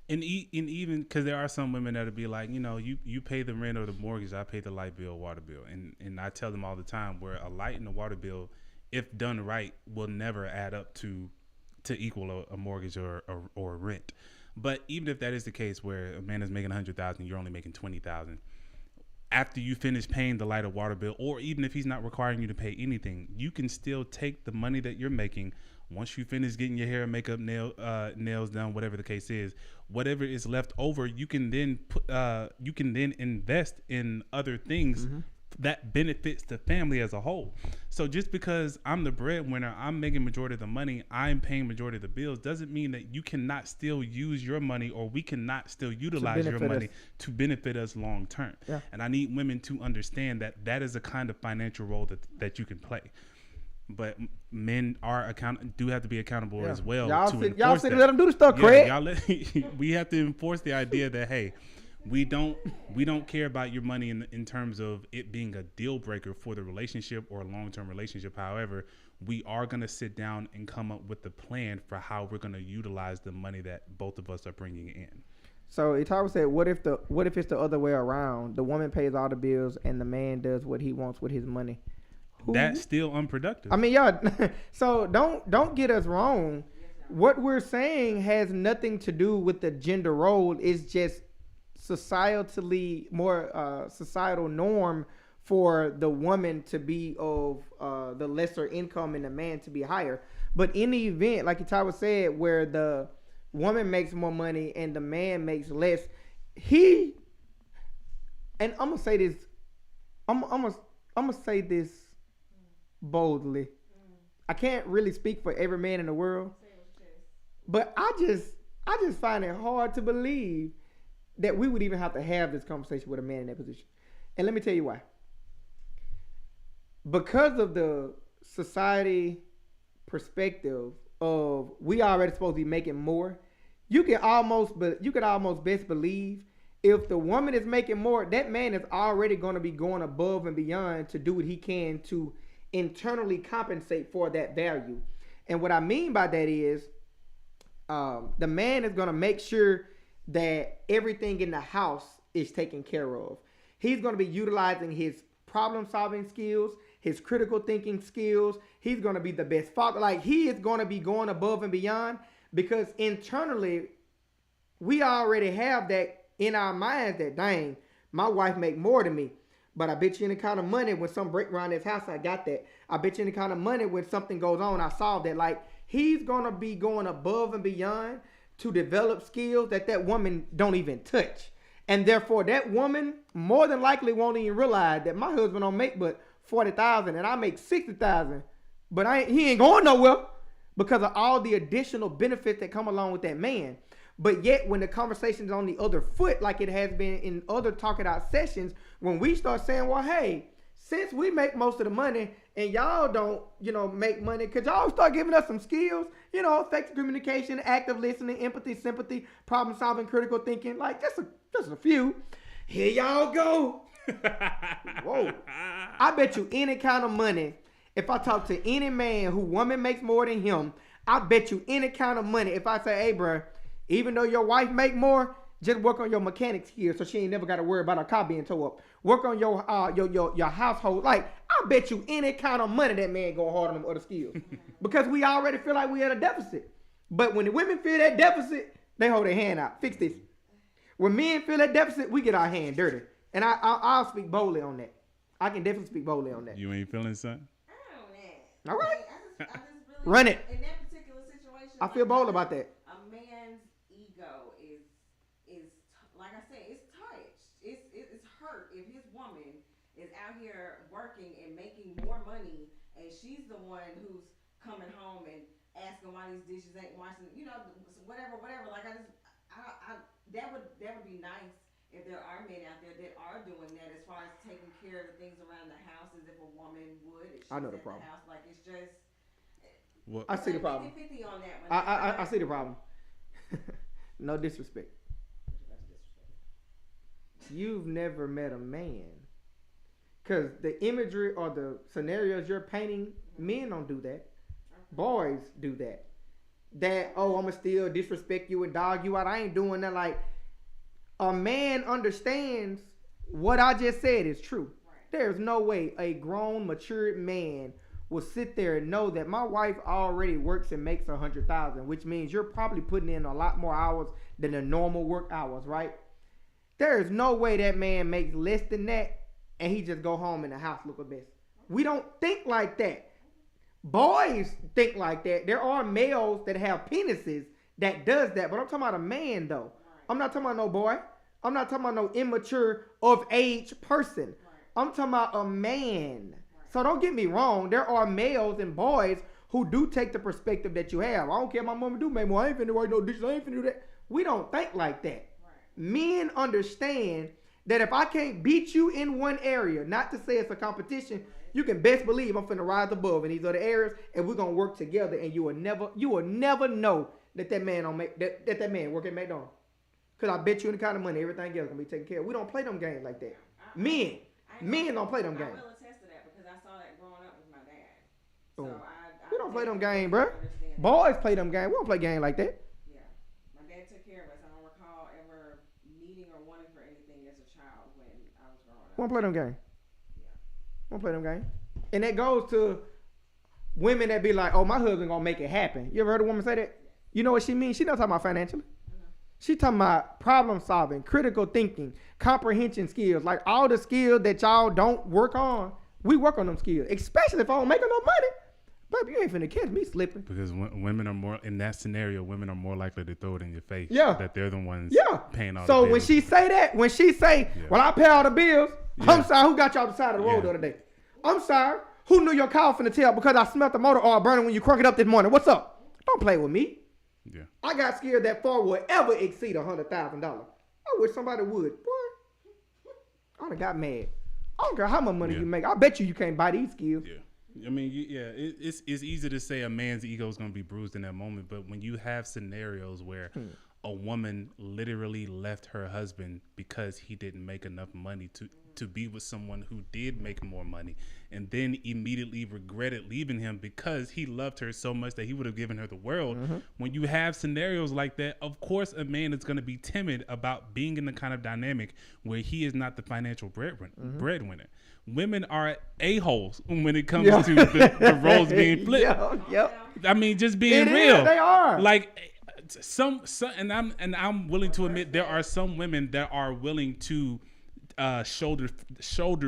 And even because there are some women that'll be like, you pay the rent or the mortgage, I pay the light bill, water bill, and I tell them all the time, where a light and a water bill, if done right, will never add up to equal a mortgage or rent. But even if that is the case, where a man is making $100,000, you're only making $20,000. After you finish paying the light or water bill, or even if he's not requiring you to pay anything, you can still take the money that you're making. Once you finish getting your hair and makeup, nails done, whatever the case is, whatever is left over, you can then invest in other things that benefits the family as a whole. So just because I'm the breadwinner, I'm making majority of the money, I'm paying majority of the bills, doesn't mean that you cannot still use your money, or we cannot still utilize your money to benefit us long term. Yeah. And I need women to understand that is a kind of financial role that you can play. But men do have to be accountable as well. Y'all sit and let them do the stuff, Craig. We have to enforce the idea that, hey, we don't care about your money in terms of it being a deal breaker for the relationship or a long-term relationship. However, we are going to sit down and come up with a plan for how we're going to utilize the money that both of us are bringing in. So Itara said, what if it's the other way around? The woman pays all the bills and the man does what he wants with his money. That's still unproductive. I mean, yeah. So don't get us wrong. What we're saying has nothing to do with the gender role. It's just societally more societal norm for the woman to be of the lesser income and the man to be higher. But in the event, like Itawa said, where the woman makes more money and the man makes less, and I'm gonna say this, I'm gonna say this boldly. I can't really speak for every man in the world, but I just find it hard to believe that we would even have to have this conversation with a man in that position. And let me tell you why. Because of the society perspective of we already supposed to be making more, you could almost best believe if the woman is making more, that man is already going to be going above and beyond to do what he can to internally compensate for that value. And what I mean by that is the man is going to make sure that everything in the house is taken care of. He's going to be utilizing his problem solving skills, his critical thinking skills. He's going to be the best father. Like, he is going to be going above and beyond, because internally we already have that in our minds that, dang, my wife make more than me. But I bet you any kind of money when some break around this house, I got that. I bet you any kind of money when something goes on, I solve that. Like, he's going to be going above and beyond to develop skills that woman don't even touch. And therefore, that woman more than likely won't even realize that my husband don't make but $40,000 and I make $60,000. But he ain't going nowhere because of all the additional benefits that come along with that man. But yet, when the conversation's on the other foot, like it has been in other Talk It Out sessions, when we start saying, well, hey, since we make most of the money and y'all don't, make money, could y'all start giving us some skills, effective communication, active listening, empathy, sympathy, problem solving, critical thinking, like just a few. Here y'all go. Whoa. I bet you any kind of money, if I talk to any man who woman makes more than him, I bet you any kind of money, if I say, hey, bro, even though your wife make more, just work on your mechanic skills so she ain't never got to worry about her car being tore up. Work on your household. Like, I bet you any kind of money that man go hard on them other skills. Because we already feel like we at a deficit. But when the women feel that deficit, they hold their hand out. Fix this. When men feel that deficit, we get our hand dirty. And I'll speak boldly on that. I can definitely speak boldly on that. You ain't feeling something? I don't know. All right. I just really Run it. In that particular situation. I feel bold about that. A man's ego is like I said, it's touched. It's hurt if his woman is out here working and making more money, and she's the one who's coming home and asking why these dishes ain't washing. Whatever. Like that would be nice if there are men out there that are doing that as far as taking care of the things around the house as if a woman would. If she's I know the at problem. house, like it's just. Well, I see the problem. 50-50 on that one. I see the problem. No disrespect. You've never met a man. Because the imagery or the scenarios you're painting, men don't do that. Boys do that. That, I'm going to still disrespect you and dog you out. I ain't doing that. Like, a man understands what I just said is true. Right. There's no way a grown, matured man will sit there and know that my wife already works and makes $100,000, which means you're probably putting in a lot more hours than the normal work hours, right? There is no way that man makes less than that and he just go home in the house look a best. We don't think like that. Boys think like that. There are males that have penises that does that, but I'm talking about a man though. I'm not talking about no boy. I'm not talking about no immature of age person. I'm talking about a man. So don't get me wrong. There are males and boys who do take the perspective that you have. I don't care if my mama do make more. I ain't finna write no dishes. I ain't finna do that. We don't think like that. Men understand that if I can't beat you in one area, not to say it's a competition, you can best believe I'm finna rise above in these other areas, and we're gonna work together. And you will never know that man don't make that man work at McDonald's. Cause I bet you any kind of money, everything else gonna be taken care of. We don't play them games like that. Men don't play them games. I will attest to that because I saw that growing up with my dad. So we don't play them games, bro. Boys play them games. We don't play games like that. Yeah, my dad took care of us. I don't recall ever needing or wanting for anything as a child when I was growing up. We don't play them games. We don't play them games. And that goes to women that be like, "Oh, my husband gonna make it happen." You ever heard a woman say that? You know what she means? She not talking about financially. She talking about problem solving, critical thinking, comprehension skills, like all the skills that y'all don't work on. We work on them skills, especially if I don't make enough money. Baby, you ain't finna catch me slipping. Because women are more, in that scenario, women are more likely to throw it in your face. Yeah. That they're the ones paying all the bills. So when she say that, well, I pay all the bills. Yeah. I'm sorry, who got you off the side of the road the other day? I'm sorry, who knew your car finna tell because I smelled the motor oil burning when you crunk it up this morning? What's up? Don't play with me. Yeah. I got scared that far will ever exceed $100,000. I wish somebody would. Boy, I done got mad. I don't care how much money you make. I bet you can't buy these skills. Yeah. I mean, it's easy to say a man's ego is going to be bruised in that moment, but when you have scenarios where a woman literally left her husband because he didn't make enough money to be with someone who did make more money, and then immediately regretted leaving him because he loved her so much that he would have given her the world. When you have scenarios like that, of course a man is going to be timid about being in the kind of dynamic where he is not the financial breadwinner. Women are a-holes when it comes to the roles being flipped. I mean, just being real. They are. Like, I'm willing to admit there are some women that are willing to shoulder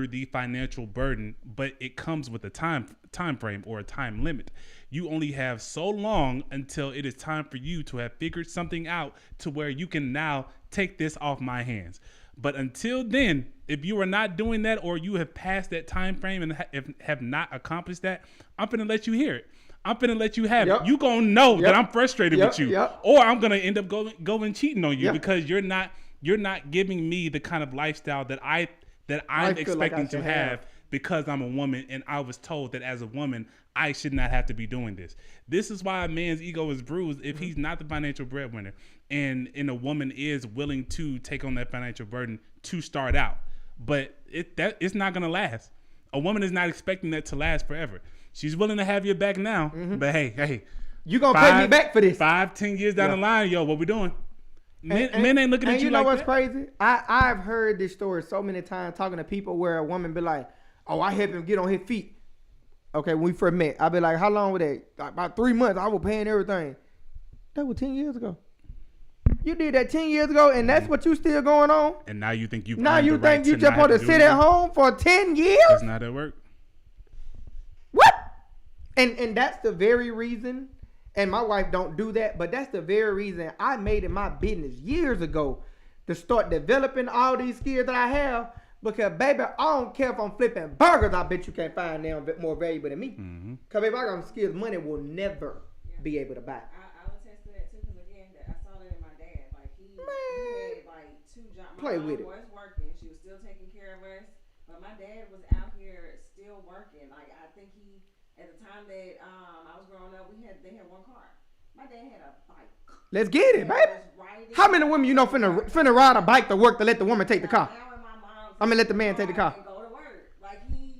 the financial burden, but it comes with a time frame or a time limit. You only have so long until it is time for you to have figured something out to where you can now take this off my hands. But until then, if you are not doing that or you have passed that time frame and have not accomplished that, I'm finna let you hear it. I'm finna let you have it. You gonna know that I'm frustrated with you, or I'm gonna end up going cheating on you because you're not giving me the kind of lifestyle that I'm expecting to have because I'm a woman and I was told that as a woman I should not have to be doing this. This is why a man's ego is bruised if he's not the financial breadwinner and a woman is willing to take on that financial burden to start out. But it's not gonna last. A woman is not expecting that to last forever. She's willing to have your back now, but hey, you gonna pay me back for this 5-10 years down the line, yo, what we doing? Men ain't looking at you like that. You know what's crazy? I've heard this story so many times talking to people where a woman be like, "Oh, I helped him get on his feet." Okay, when we first met, I be like, "How long was that?" Like, about 3 months. I was paying everything. That was 10 years ago. You did that 10 years ago, and that's what you still going on. And now you think you just want to sit at home for 10 years? That's not at work. What? And that's the very reason. And my wife don't do that, but that's the very reason I made it my business years ago to start developing all these skills that I have. Because, baby, I don't care if I'm flipping burgers. I bet you can't find them more valuable than me. Because if I got some skills, money will never be able to buy. I'll attest to that, too, because, again, I saw that in my dad. Like, he had, like, 2 jobs. Play with it. My mom was working. She was still taking care of us. But my dad was out here still working. Like, I think at the time that I was growing up, they had 1 car. My dad had a bike. Let's get it, baby. How many women you know finna ride a bike to work to let the woman take the car? Let the man take the car. And go to work. Like he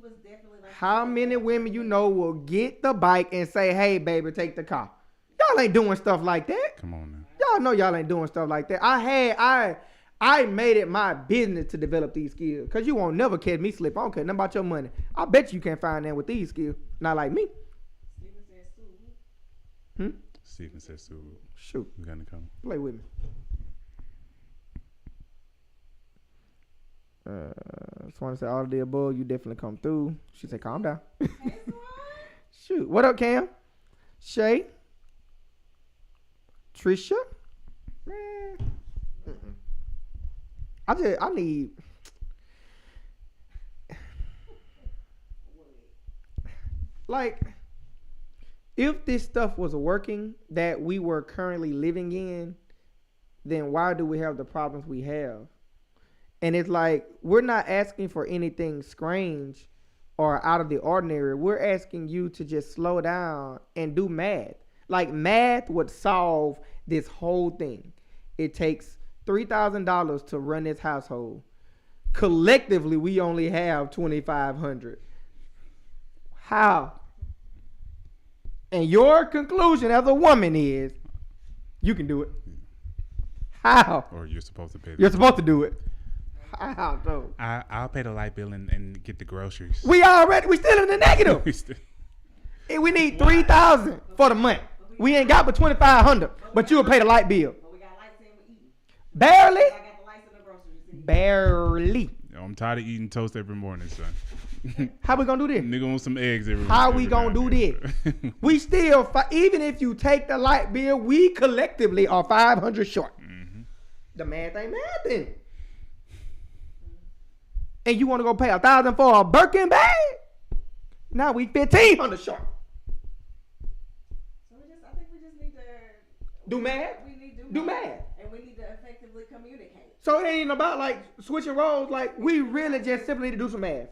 was definitely like. How many women you know will get the bike and say, "Hey, baby, take the car"? Y'all ain't doing stuff like that. Come on now. Y'all know y'all ain't doing stuff like that. I made it my business to develop these skills. Cause you won't never catch me slip. I don't care nothing about your money. I bet you can't find that with these skills. Not like me. Steven says Sue. Steven says Sue. Shoot. You gotta come. Play with me. Swan said all of the above. You definitely come through. She said, "Calm down." Shoot. What up, Cam? Shay. Trisha. Man. I need. Like, if this stuff was working that we were currently living in, then why do we have the problems we have? And it's like, we're not asking for anything strange or out of the ordinary. We're asking you to just slow down and do math. Like, math would solve this whole thing. It takes $3,000 to run this household. Collectively, we only have $2,500. How? And your conclusion as a woman is, you can do it. How? Or you're supposed to pay. You're supposed to do it. How though? I'll pay the light bill and get the groceries. We still in the negative. We need $3,000 for the month. We ain't got but $2,500, but you'll pay the light bill. But we got lights and we eating. Barely. I got the lights and the groceries. Barely. Yo, I'm tired of eating toast every morning, son. How we gonna do this? Nigga want some eggs every How we gonna do this? We still, even if you take the light bill, we collectively are $500 short. The math ain't mathing. And you want to go pay $1,000 for a Birkin bag? Now we $1,500 short. So I think we just need to do math. We need to do math, and we need to effectively communicate. So it ain't about like switching roles. Like, we really just simply need to do some math.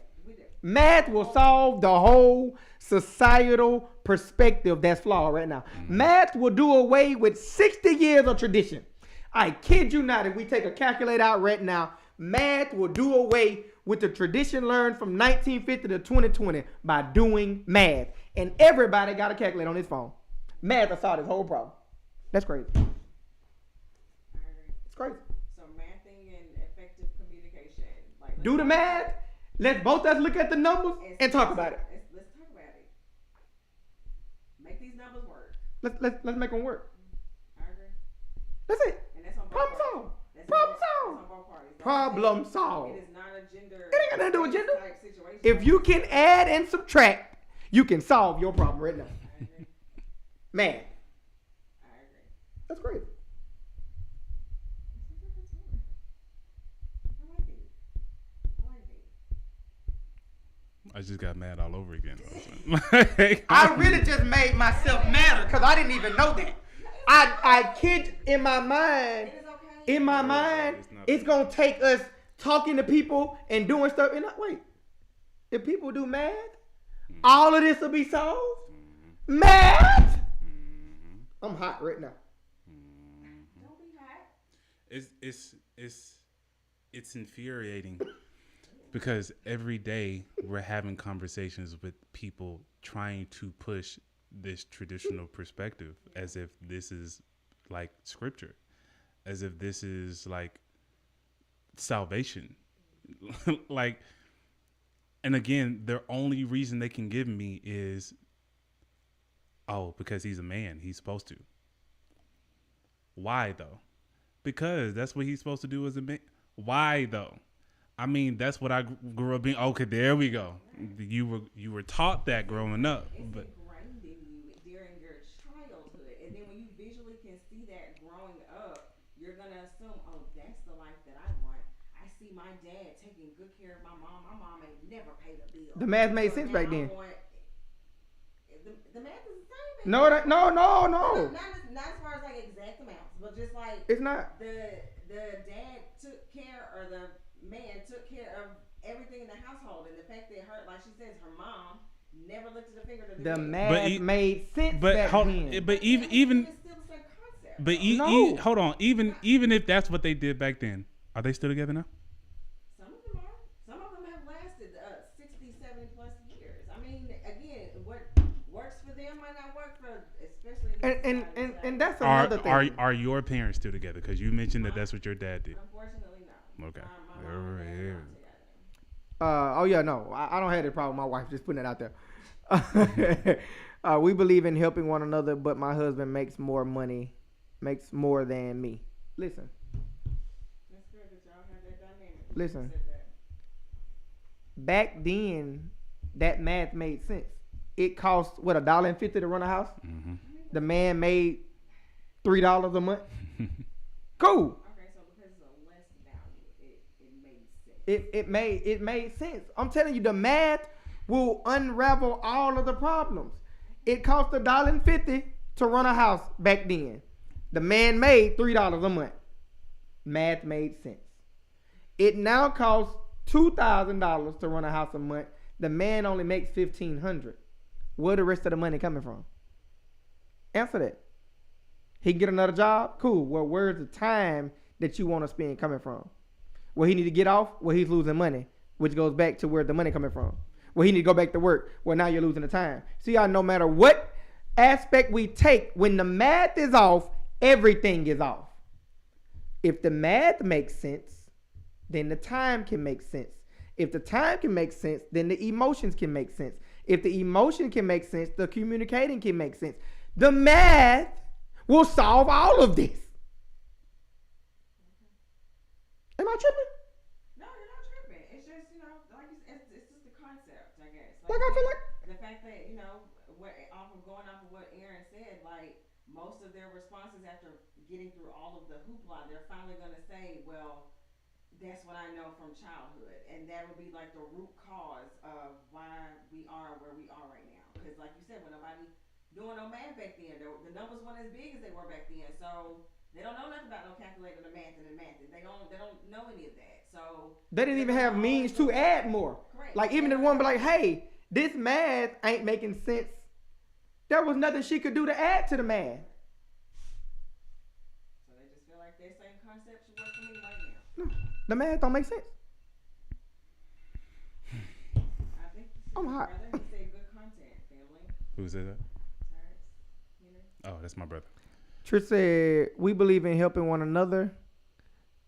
Math will solve the whole societal perspective that's flawed right now. Math will do away with 60 years of tradition. I kid you not, if we take a calculator out right now, math will do away with the tradition learned from 1950 to 2020 by doing math. And everybody got a calculator on his phone. Math will solve this whole problem. That's crazy. It's crazy. So mathing and effective communication. Like, do the math. Let's both of us look at the numbers and talk about it. Let's talk about it. Make these numbers work. Let's make them work. That's it. And that's on both Problem parties. solved. That's Problem that's solved. on both parties. Problem solved. It is not a gender. It ain't got nothing to do with gender. type situation. If you can add and subtract, you can solve your problem right now. I agree. Man, I agree. that's great. I like it. I like it. I just got mad all over again. I really just made myself madder because I didn't even know that. I kid in my mind. It is okay. In my mind, it's gonna take us talking to people and doing stuff. And wait, if people do math, all of this will be solved. Math. I'm hot right now. Don't be hot. It's infuriating because every day we're having conversations with people trying to push this traditional perspective as if this is like scripture, as if this is like salvation. Like, and again, the only reason they can give me is, oh, because he's a man, he's supposed to. Why though? Because that's what he's supposed to do as a man. Why though? I mean, that's what I grew up being. Okay, there we go. You were taught that growing up, but ingrained in you during your childhood, and then when you visually can see that growing up, you're gonna assume, oh, that's the life that I want. I see my dad taking good care of my mom. My mom ain't never paid a bill. The math made So sense now back then. The math is the same. No. Not as far as like exact amounts, but just like It's not. the dad took care, or the man took care of everything in the household, and the fact that her, like she says, her mom never lifted a finger to do The it. math made sense but back then. but even It's still the same concept. but No. hold on, even if that's what they did back then, are they still together now? Some of them are. Some of them have lasted 60, 70 plus years. I mean, again, what works for them might not work for, especially in this society. And that's another thing. Are your parents still together? Because you mentioned that that's what your dad did. Unfortunately, no. Okay. My mom and dad are not together. Oh yeah, no, I don't have that problem with my wife. Just putting it out there. We believe in helping one another, but my husband makes more than me. Listen, That's good that y'all have that dynamic. Listen. You said that. back then, that math made sense. It cost what, $1.50 to run a house. Mm-hmm. The man made $3 a month. Cool. Okay, so because it's a less value, it made sense. It made sense. I'm telling you, the math will unravel all of the problems. It cost $1.50 to run a house back then. The man made $3 a month. Math made sense. It now costs $2,000 to run a house a month. The man only makes $1,500. Where the rest of the money coming from? Answer that. He can get another job? Cool. Well, where's the time that you want to spend coming from? Where he need to get off? Where he's losing money, which goes back to where the money coming from. Where he need to go back to work, well, now you're losing the time. See how no matter what aspect we take, when the math is off, everything is off. If the math makes sense, then the time can make sense. If the time can make sense, then the emotions can make sense. If the emotion can make sense, the communicating can make sense. The math will solve all of this. Am I tripping? No, you're not tripping. It's just, like it's just the concept, I guess. Like I feel like the fact that, going off of what Aaron said, like most of their responses after getting through all of the hoopla, they're finally gonna say, well, that's what I know from childhood, and that would be like the root cause of why we are where we are right now. Because, like you said, when nobody doing no math back then, the numbers weren't as big as they were back then, so they don't know nothing about no calculator, the math, and the math. They don't know any of that. So they didn't even have means to add more. Correct. Like even if one be like, hey, this math ain't making sense. There was nothing she could do to add to the math. So they just feel like that same concept should work for me right now. No, the math don't make sense. I think I'm hot. brother, he said good content, family. Who said that? Terrence, Henry. Oh, that's my brother. Trish said, we believe in helping one another.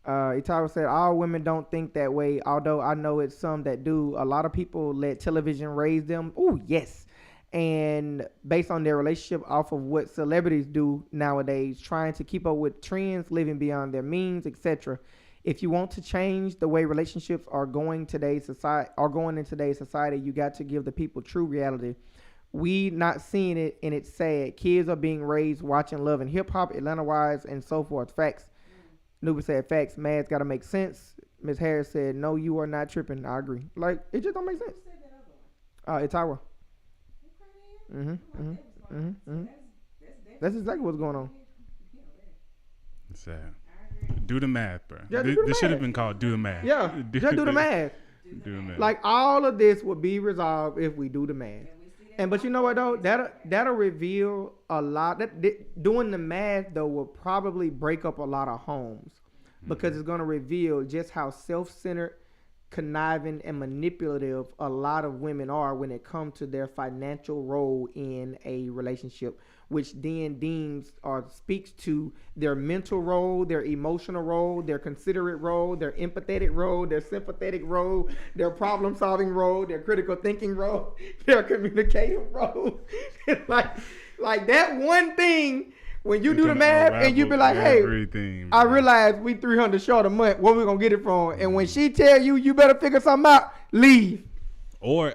Itara said, all women don't think that way, although I know it's some that do. A lot of people let television raise them. Oh, yes. and based on their relationship off of what celebrities do nowadays, trying to keep up with trends, living beyond their means, etc. If you want to change the way relationships are going in today's society, you got to give the people true reality. We not seeing it, and it's sad. Kids are being raised watching Love and Hip Hop, Atlanta Wise, and so forth. Facts. Nuba said facts. Mad's got to make sense. Miss Harris said, no, you are not tripping. I agree. Like, it just don't make sense. It's Iowa. That's exactly what's going on. Sad. Do the math, bro. Yeah, This should have been called Do the Math. Yeah, just do the math. Do the math. Like, all of this would be resolved if we do the math. But you know what though? That'll reveal a lot. Doing the math though will probably break up a lot of homes, because it's gonna reveal just how self-centered, conniving, and manipulative a lot of women are when it comes to their financial role in a relationship, which then deems or speaks to their mental role, their emotional role, their considerate role, their empathetic role, their sympathetic role, their problem-solving role, their critical thinking role, their communicative role. like that one thing. When you do the math and you be like, hey, I realize we 300 short a month. Where we gonna get it from? And when she tell you, you better figure something out. Leave. Or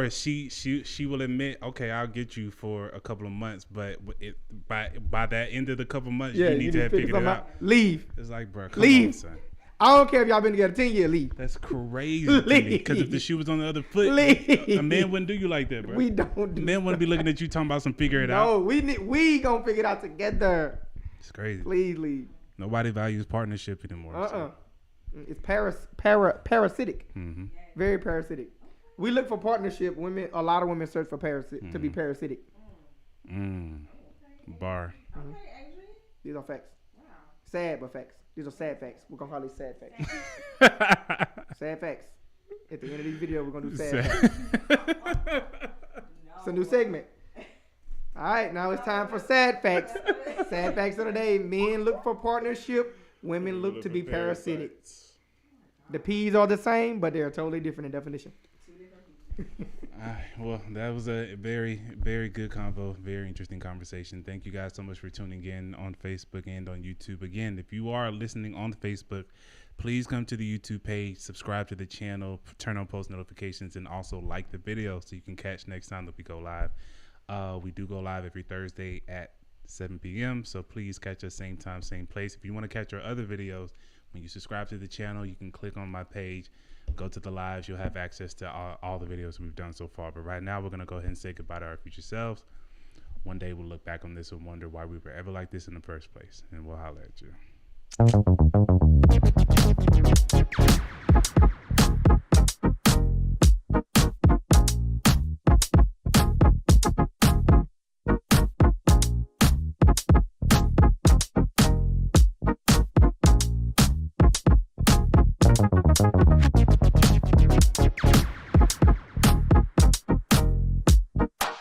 she will admit, okay, I'll get you for a couple of months, but by that end of the couple of months, you need to have figured it out. Leave. It's like, bro, leave. On, son. I don't care if y'all been together 10 years. Leave. That's crazy to me. Because if the shoe was on the other foot, a man wouldn't do you like that, bro. We don't do. Men wouldn't be looking at you talking about some figure it out. No, we gonna figure it out together. It's crazy. Please leave. Nobody values partnership anymore. So. It's parasitic. Mm-hmm. Very parasitic. We look for partnership. A lot of women search for to be parasitic. Bar. Mm-hmm. These are facts. Wow. Sad, but facts. These are sad facts. We're gonna call these sad facts. Sad facts. At the end of this video, we're gonna do sad facts. It's a new segment. All right, now it's time for sad facts. Sad facts of the day. Men look for partnership. Women look to be parasitic. The P's are the same, but they're totally different in definition. Well, that was a very, very good convo. Very interesting conversation. Thank you guys so much for tuning in on Facebook and on YouTube. Again, if you are listening on Facebook, please come to the YouTube page, subscribe to the channel, turn on post notifications, and also like the video so you can catch next time that we go live. We do go live every Thursday at 7 p.m. So please catch us same time, same place. If you want to catch our other videos, when you subscribe to the channel, you can click on my page. Go to the lives. You'll have access to all the videos we've done so far. But right now, we're going to go ahead and say goodbye to our future selves. One day, we'll look back on this and wonder why we were ever like this in the first place. And we'll holler at you.